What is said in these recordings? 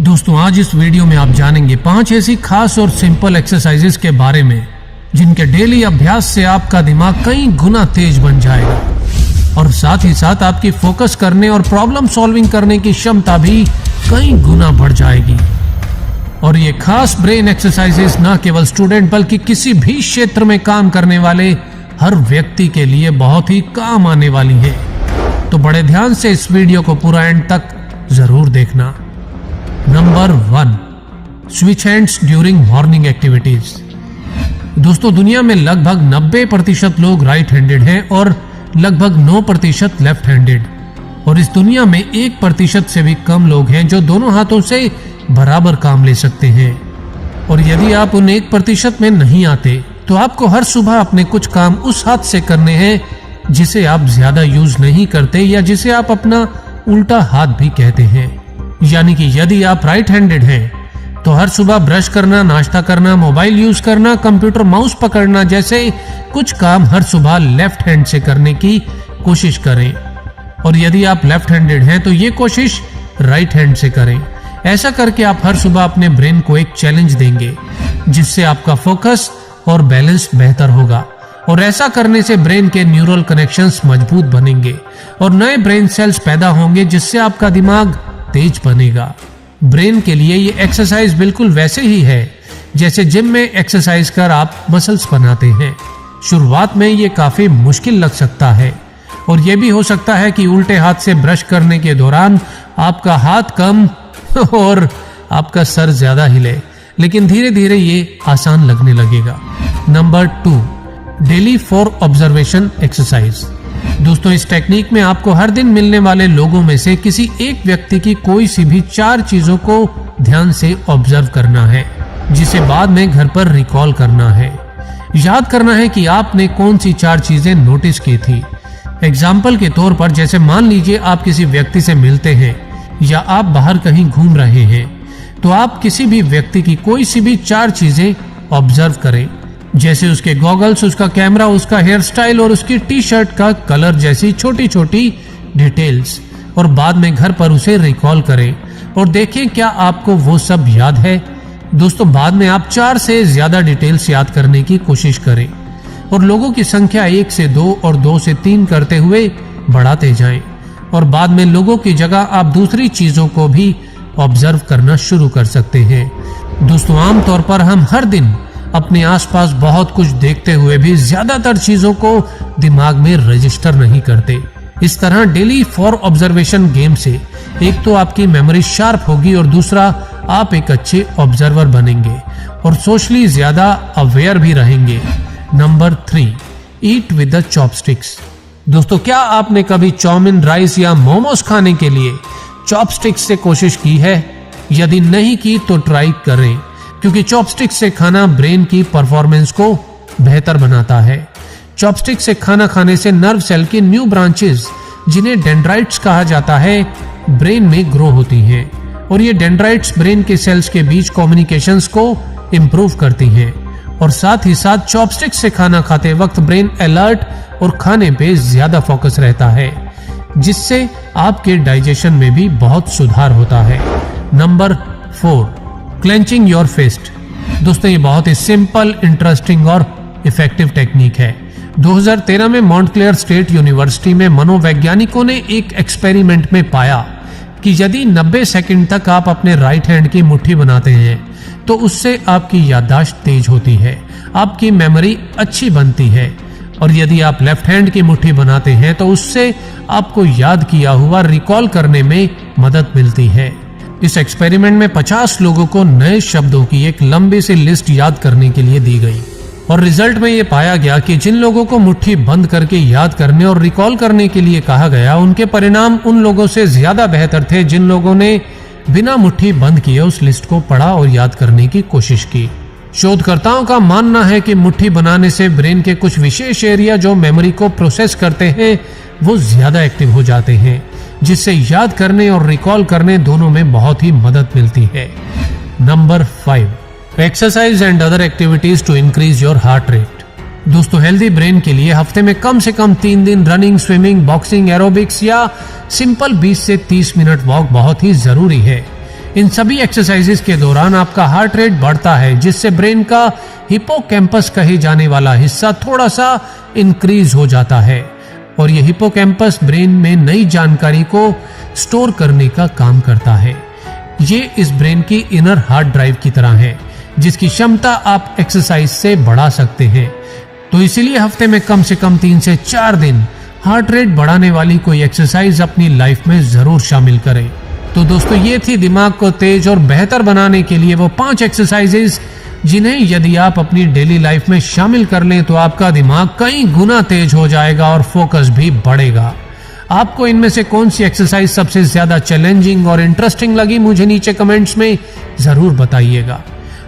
दोस्तों आज इस वीडियो में आप जानेंगे 5 ऐसी खास और सिंपल एक्सरसाइजेस के बारे में जिनके डेली अभ्यास से आपका दिमाग कई गुना तेज बन जाएगा और साथ ही साथ आपकी फोकस करने और प्रॉब्लम सॉल्विंग करने की क्षमता भी कई गुना बढ़ जाएगी। और ये खास ब्रेन एक्सरसाइजेस न केवल स्टूडेंट बल्कि किसी भी क्षेत्र में काम करने वाले हर व्यक्ति के लिए बहुत ही काम आने वाली है। तो बड़े ध्यान से इस वीडियो को पूरा एंड तक जरूर देखना। Number 1, switch hands during morning activities. दोस्तों दुनिया में लगभग 90% लोग राइट हैंडेड हैं और लगभग 9% लेफ्ट हैंडेड, और इस दुनिया में 1% से भी कम लोग हैं जो दोनों हाथों से बराबर काम ले सकते हैं। और यदि आप उन 1% में नहीं आते तो आपको हर सुबह अपने कुछ काम उस हाथ से करने हैं जिसे आप ज्यादा यूज नहीं करते या जिसे आप अपना उल्टा हाथ भी कहते हैं। यानी कि यदि आप राइट हैंडेड हैं तो हर सुबह ब्रश करना, नाश्ता करना, मोबाइल यूज करना, कंप्यूटर माउस पकड़ना जैसे कुछ काम हर सुबह लेफ्ट हैंड से करने की कोशिश करें। और यदि आप लेफ्ट हैंडेड हैं तो ये कोशिश राइट हैंड से करें। ऐसा करके आप हर सुबह अपने ब्रेन को एक चैलेंज देंगे जिससे आपका फोकस और बैलेंस बेहतर होगा। और ऐसा करने से ब्रेन के न्यूरल कनेक्शंस मजबूत बनेंगे और नए ब्रेन सेल्स पैदा होंगे जिससे आपका दिमाग तेज बनेगा। ब्रेन के लिए ये एक्सरसाइज बिल्कुल वैसे ही है जैसे जिम में एक्सरसाइज कर आप मसल्स बनाते हैं। शुरुआत में ये काफी मुश्किल लग सकता है और ये भी हो सकता है कि उल्टे हाथ से ब्रश करने के दौरान आपका हाथ कम और आपका सर ज्यादा हिले, लेकिन धीरे धीरे ये आसान लगने लगेगा। Number 2, daily for observation exercise. दोस्तों इस टेक्निक में आपको हर दिन मिलने वाले लोगों में से किसी एक व्यक्ति की कोई सी भी 4 चीजों को ध्यान से ऑब्जर्व करना है जिसे बाद में घर पर रिकॉल करना है। याद करना है कि आपने कौन सी 4 चीजें नोटिस की थी। एग्जाम्पल के तौर पर जैसे मान लीजिए आप किसी व्यक्ति से मिलते हैं या आप बाहर कहीं घूम रहे हैं तो आप किसी भी व्यक्ति की कोई सी भी 4 चीजें ऑब्जर्व करें, जैसे उसके गॉगल्स, उसका कैमरा, उसका हेयर स्टाइल और उसकी टी-शर्ट का कलर जैसी छोटी छोटी डिटेल्स, और बाद में घर पर उसे रिकॉल करें और देखें क्या आपको वो सब याद है। दोस्तों बाद में आप 4 से ज्यादा डिटेल्स याद करने की कोशिश करें और लोगों की संख्या 1 से 2 और 2 से 3 करते हुए बढ़ाते जाएं, और बाद में लोगों की जगह आप दूसरी चीजों को भी ऑब्जर्व करना शुरू कर सकते हैं। दोस्तों आमतौर पर हम हर दिन अपने आसपास बहुत कुछ देखते हुए भी ज्यादातर चीजों को दिमाग में रजिस्टर नहीं करते। इस तरह डेली फॉर ऑब्जर्वेशन गेम से एक तो आपकी मेमोरी शार्प होगी और दूसरा आप एक अच्छे ऑब्जर्वर बनेंगे और सोशली ज्यादा अवेयर भी रहेंगे। Number 3, eat with the chopsticks. दोस्तों क्या आपने कभी चाउमीन, राइस या मोमोज खाने के लिए चॉपस्टिक्स से कोशिश की है? यदि नहीं की तो ट्राई करें, क्योंकि चॉपस्टिक से खाना ब्रेन की परफॉर्मेंस को बेहतर बनाता है। चॉपस्टिक से खाना खाने से नर्व सेल की न्यू ब्रांचेस, जिन्हें डेंड्राइट्स कहा जाता है, ब्रेन में ग्रो होती हैं और ये डेंड्राइट्स ब्रेन के सेल्स के बीच कम्युनिकेशंस को इंप्रूव करती हैं। और साथ ही साथ चॉपस्टिक से खाना खाते वक्त ब्रेन अलर्ट और खाने पे ज्यादा फोकस रहता है, जिससे आपके डाइजेशन में भी बहुत सुधार होता है। Number 4, clenching your fist. दोस्तों ये बहुत ही सिंपल, इंटरेस्टिंग और इफेक्टिव टेक्निक है। 2013 में मॉन्टक्लेयर स्टेट यूनिवर्सिटी में मनोवैज्ञानिकों ने एक एक्सपेरिमेंट में पाया कि यदि 90 सेकंड तक आप अपने राइट हैंड की मुट्ठी बनाते हैं तो उससे आपकी याददाश्त तेज होती है, आपकी मेमोरी अच्छी बनती है, और यदि आप लेफ्ट हैंड की मुट्ठी बनाते हैं तो उससे आपको याद किया हुआ रिकॉल करने में मदद मिलती है। इस एक्सपेरिमेंट में 50 लोगों को नए शब्दों की एक लंबी सी लिस्ट याद करने के लिए दी गई और रिजल्ट में यह पाया गया कि जिन लोगों को मुट्ठी बंद करके याद करने और रिकॉल करने के लिए कहा गया उनके परिणाम उन लोगों से ज्यादा बेहतर थे जिन लोगों ने बिना मुट्ठी बंद किए उस लिस्ट को पढ़ा और याद करने की कोशिश की। शोधकर्ताओं का मानना है कि मुट्ठी बनाने से ब्रेन के कुछ विशेष एरिया जो मेमोरी को प्रोसेस करते हैं वो ज्यादा एक्टिव हो जाते हैं, जिससे याद करने और रिकॉल करने दोनों में बहुत ही मदद मिलती है। Number 5, exercise and other activities to increase your heart rate. दोस्तों हेल्दी ब्रेन के लिए हफ्ते में कम से कम 3 दिन रनिंग, स्विमिंग, बॉक्सिंग, एरोबिक्स या सिंपल 20 से 30 मिनट वॉक बहुत ही जरूरी है। इन सभी एक्सरसाइजेस के दौरान आपका हार्ट रेट बढ़ता है, जिससे ब्रेन का हिपोकैम्पस कहे जाने वाला हिस्सा थोड़ा सा इंक्रीज हो जाता है और ये हिपोकैम्पस ब्रेन में नई जानकारी को स्टोर करने का काम करता है। ये इस ब्रेन की इनर हार्ड ड्राइव की तरह है, जिसकी क्षमता आप एक्सरसाइज से बढ़ा सकते हैं। तो इसीलिए हफ्ते में कम से कम 3 से 4 दिन हार्ट रेट बढ़ाने वाली कोई एक्सरसाइज अपनी लाइफ में जरूर शामिल करें। तो दोस्तों, ये थी दिमाग को तेज और बेहतर बनाने के लिए वो 5 एक्सरसाइजेज जिन्हें यदि आप अपनी डेली लाइफ में शामिल कर लें तो आपका दिमाग कई गुना तेज हो जाएगा और फोकस भी बढ़ेगा। आपको इनमें से कौन सी एक्सरसाइज सबसे ज्यादा चैलेंजिंग और इंटरेस्टिंग लगी, मुझे नीचे कमेंट्स में जरूर बताइएगा।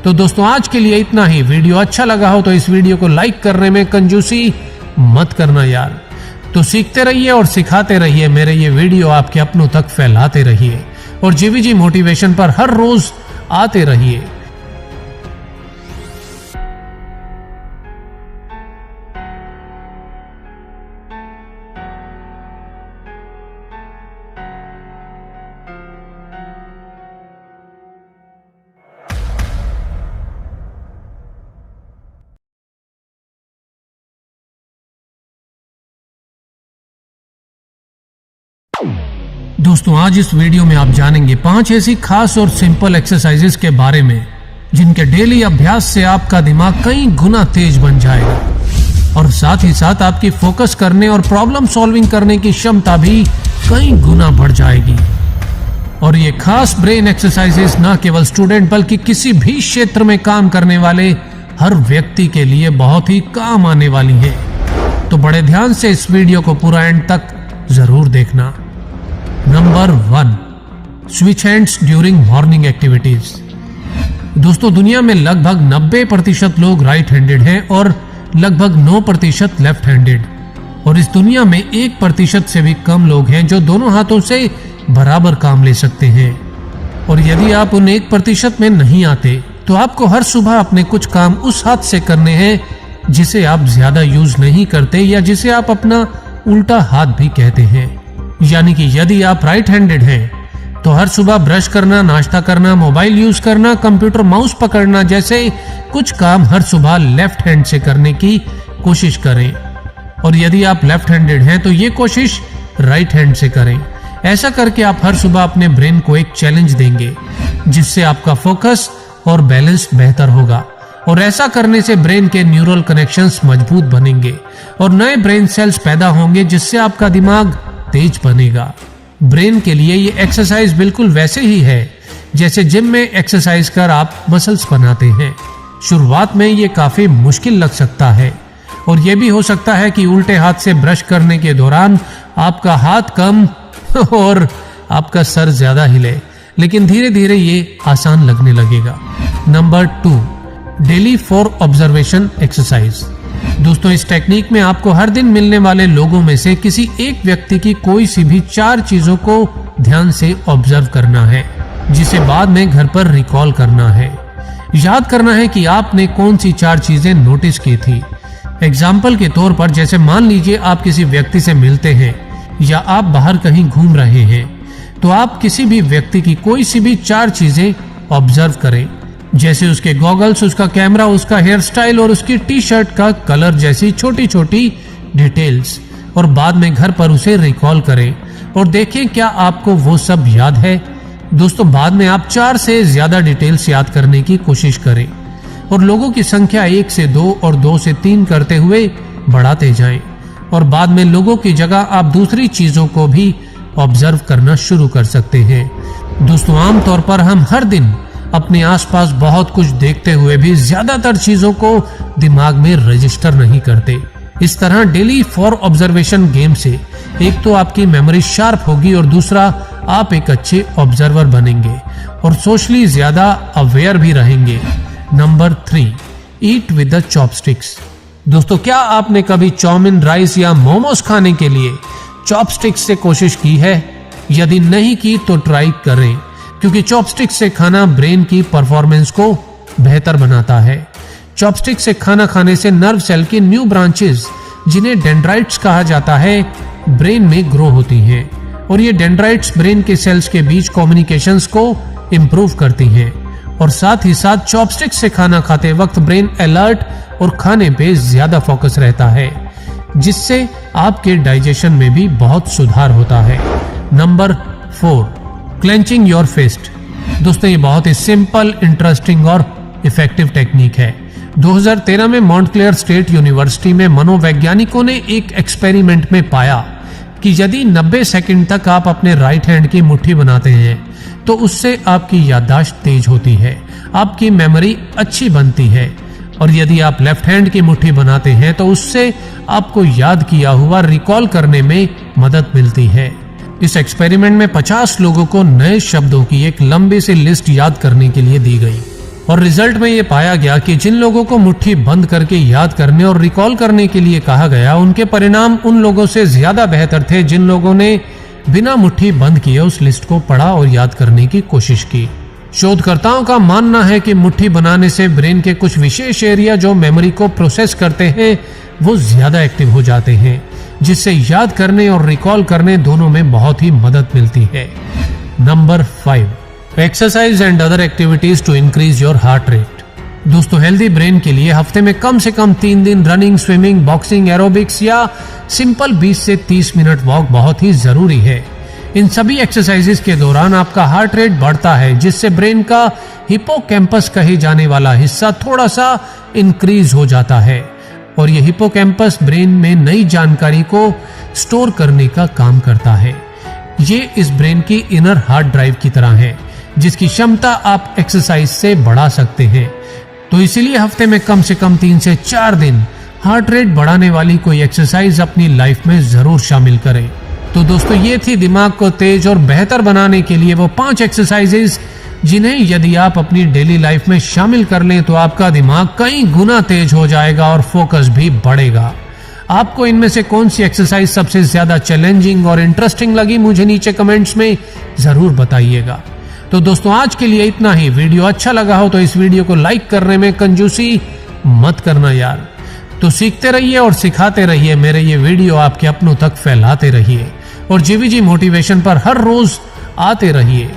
तो दोस्तों, आज के लिए इतना ही। वीडियो अच्छा लगा हो तो इस वीडियो को लाइक करने में कंजूसी मत करना यार। तो सीखते रहिए और सिखाते रहिए, मेरे ये वीडियो आपके अपनों तक फैलाते रहिए और जीवीजी मोटिवेशन पर हर रोज आते रहिए। दोस्तों, आज इस वीडियो में आप जानेंगे 5 ऐसी खास और सिंपल एक्सरसाइजेस के बारे में जिनके डेली अभ्यास से आपका दिमाग कई गुना तेज बन जाएगा और साथ ही साथ आपकी फोकस करने और प्रॉब्लम सॉल्विंग करने की क्षमता भी कई गुना बढ़ जाएगी। और ये खास ब्रेन एक्सरसाइजेस न केवल स्टूडेंट बल्कि किसी भी क्षेत्र में काम करने वाले हर व्यक्ति के लिए बहुत ही काम आने वाली है। तो बड़े ध्यान से इस वीडियो को पूरा एंड तक जरूर देखना। Number 1, switch hands during morning activities. दोस्तों, दुनिया में लगभग 90% लोग राइट हैंडेड हैं और लगभग 9% लेफ्ट हैंडेड, और इस दुनिया में 1% से भी कम लोग हैं जो दोनों हाथों से बराबर काम ले सकते हैं। और यदि आप उन 1% में नहीं आते तो आपको हर सुबह अपने कुछ काम उस हाथ से करने हैं जिसे आप ज्यादा यूज नहीं करते या जिसे आप अपना उल्टा हाथ भी कहते हैं। यानी कि यदि आप राइट हैंडेड हैं तो हर सुबह ब्रश करना, नाश्ता करना, मोबाइल यूज करना, कंप्यूटर माउस पकड़ना जैसे कुछ काम हर सुबह लेफ्ट हैंड से करने की कोशिश करें। और यदि आप लेफ्ट हैंडेड हैं तो ये कोशिश राइट हैंड से करें। ऐसा करके आप हर सुबह अपने ब्रेन को एक चैलेंज देंगे जिससे आपका फोकस और बैलेंस बेहतर होगा। और ऐसा करने से ब्रेन के न्यूरल कनेक्शंस मजबूत बनेंगे और नए ब्रेन सेल्स पैदा होंगे जिससे आपका दिमाग तेज बनेगा। ब्रेन के लिए ये एक्सरसाइज बिल्कुल वैसे ही है जैसे जिम में एक्सरसाइज कर आप मसल्स बनाते हैं। शुरुआत में ये काफी मुश्किल लग सकता है और ये भी हो सकता है कि उल्टे हाथ से ब्रश करने के दौरान आपका हाथ कम और आपका सर ज्यादा हिले, लेकिन धीरे धीरे ये आसान लगने लगेगा। Number 2, daily 4 observation exercise. दोस्तों, इस टेक्निक में आपको हर दिन मिलने वाले लोगों में से किसी एक व्यक्ति की कोई सी भी 4 चीजों को ध्यान से ऑब्जर्व करना है, जिसे बाद में घर पर रिकॉल करना है। याद करना है कि आपने कौन सी 4 चीजें नोटिस की थी। एग्जाम्पल के तौर पर, जैसे मान लीजिए आप किसी व्यक्ति से मिलते हैं या आप बाहर कहीं घूम रहे हैं, तो आप किसी भी व्यक्ति की कोई सी भी 4 चीजें ऑब्जर्व करें, जैसे उसके गॉगल्स, उसका कैमरा, उसका हेयर स्टाइल और उसकी टी शर्ट का कलर जैसी छोटी छोटी डिटेल्स, और बाद में घर पर उसे रिकॉल करें और देखें क्या आपको वो सब याद है। दोस्तों, बाद में आप 4 से ज्यादा डिटेल्स याद करने की कोशिश करें और लोगों की संख्या 1 से 2 और 2 से 3 करते हुए बढ़ाते जाएं, और बाद में लोगों की जगह आप दूसरी चीजों को भी ऑब्जर्व करना शुरू कर सकते हैं। दोस्तों, आमतौर पर हम हर दिन अपने आसपास बहुत कुछ देखते हुए भी ज्यादातर चीजों को दिमाग में रजिस्टर नहीं करते। इस तरह डेली 4 ऑब्जर्वेशन गेम से एक तो आपकी मेमोरी शार्प होगी और दूसरा आप एक अच्छे ऑब्जर्वर बनेंगे और सोशली ज्यादा अवेयर भी रहेंगे। Number 3, eat with the chopsticks. दोस्तों, क्या आपने कभी चाउमीन, राइस या मोमोज खाने के लिए चॉपस्टिक्स से कोशिश की है? यदि नहीं की तो ट्राई करें, क्योंकि चॉपस्टिक से खाना ब्रेन की परफॉर्मेंस को बेहतर बनाता है। चॉपस्टिक से खाना खाने से नर्व सेल की न्यू ब्रांचेस, जिन्हें डेंड्राइट्स कहा जाता है, ब्रेन में ग्रो होती हैं और ये डेंड्राइट्स ब्रेन के सेल्स के बीच कम्युनिकेशंस को इंप्रूव करती हैं और साथ ही साथ चॉपस्टिक से खाना खाते वक्त ब्रेन अलर्ट और खाने पे ज्यादा फोकस रहता है, जिससे आपके डाइजेशन में भी बहुत सुधार होता है। Number 4, clenching your fist. दोस्तों ये बहुत ही सिंपल, इंटरेस्टिंग और इफेक्टिव टेक्निक है। 2013 में मॉन्टक्लेयर स्टेट यूनिवर्सिटी में मनोवैज्ञानिकों ने एक एक्सपेरिमेंट में पाया कि यदि 90 सेकंड तक आप अपने राइट हैंड की मुट्ठी बनाते हैं तो उससे आपकी याददाश्त तेज होती है, आपकी मेमोरी अच्छी बनती है, और यदि आप लेफ्ट हैंड की मुट्ठी बनाते हैं तो उससे आपको याद किया हुआ रिकॉल करने में मदद मिलती है। इस एक्सपेरिमेंट में 50 लोगों को नए शब्दों की एक लंबी सी लिस्ट याद करने के लिए दी गई और रिजल्ट में यह पाया गया कि जिन लोगों को मुट्ठी बंद करके याद करने और रिकॉल करने के लिए कहा गया, उनके परिणाम उन लोगों से ज्यादा बेहतर थे जिन लोगों ने बिना मुट्ठी बंद किए उस लिस्ट को पढ़ा और याद करने की कोशिश की। शोधकर्ताओं का मानना है कि मुट्ठी बनाने से ब्रेन के कुछ विशेष एरिया जो मेमोरी को प्रोसेस करते हैं वो ज्यादा एक्टिव हो जाते हैं, जिससे याद करने और रिकॉल करने दोनों में बहुत ही मदद मिलती है। Number 5, exercise and other activities to increase your heart rate. दोस्तों हेल्दी ब्रेन के लिए हफ्ते में कम से कम 3 दिन रनिंग, स्विमिंग, बॉक्सिंग, एरोबिक्स या सिंपल 20 से 30 मिनट वॉक बहुत ही जरूरी है। इन सभी एक्सरसाइजेस के दौरान आपका हार्ट रेट बढ़ता है, जिससे ब्रेन का हिपोकैम्पस कहे जाने वाला हिस्सा थोड़ा सा इंक्रीज हो जाता है और यह हिपोकैम्पस ब्रेन में नई जानकारी को स्टोर करने का काम करता है। ये इस ब्रेन की इनर हार्ड ड्राइव की तरह है, जिसकी क्षमता आप एक्सरसाइज से बढ़ा सकते हैं। तो इसीलिए हफ्ते में कम से कम 3 से 4 दिन हार्ट रेट बढ़ाने वाली कोई एक्सरसाइज अपनी लाइफ में जरूर शामिल करें। तो दोस्तों ये थी दिमाग को तेज और बेहतर बनाने के लिए वो 5 एक्सरसाइजेस, जिन्हें यदि आप अपनी डेली लाइफ में शामिल कर लें तो आपका दिमाग कई गुना तेज हो जाएगा और फोकस भी बढ़ेगा। आपको इनमें से कौन सी एक्सरसाइज सबसे ज्यादा चैलेंजिंग और इंटरेस्टिंग लगी, मुझे नीचे कमेंट्स में जरूर बताइएगा। तो दोस्तों आज के लिए इतना ही। वीडियो अच्छा लगा हो तो इस वीडियो को लाइक करने में कंजूसी मत करना यार। तो सीखते रहिए और सिखाते रहिए, मेरे ये वीडियो आपके अपनों तक फैलाते रहिए और जीवीजी मोटिवेशन पर हर रोज आते रहिए।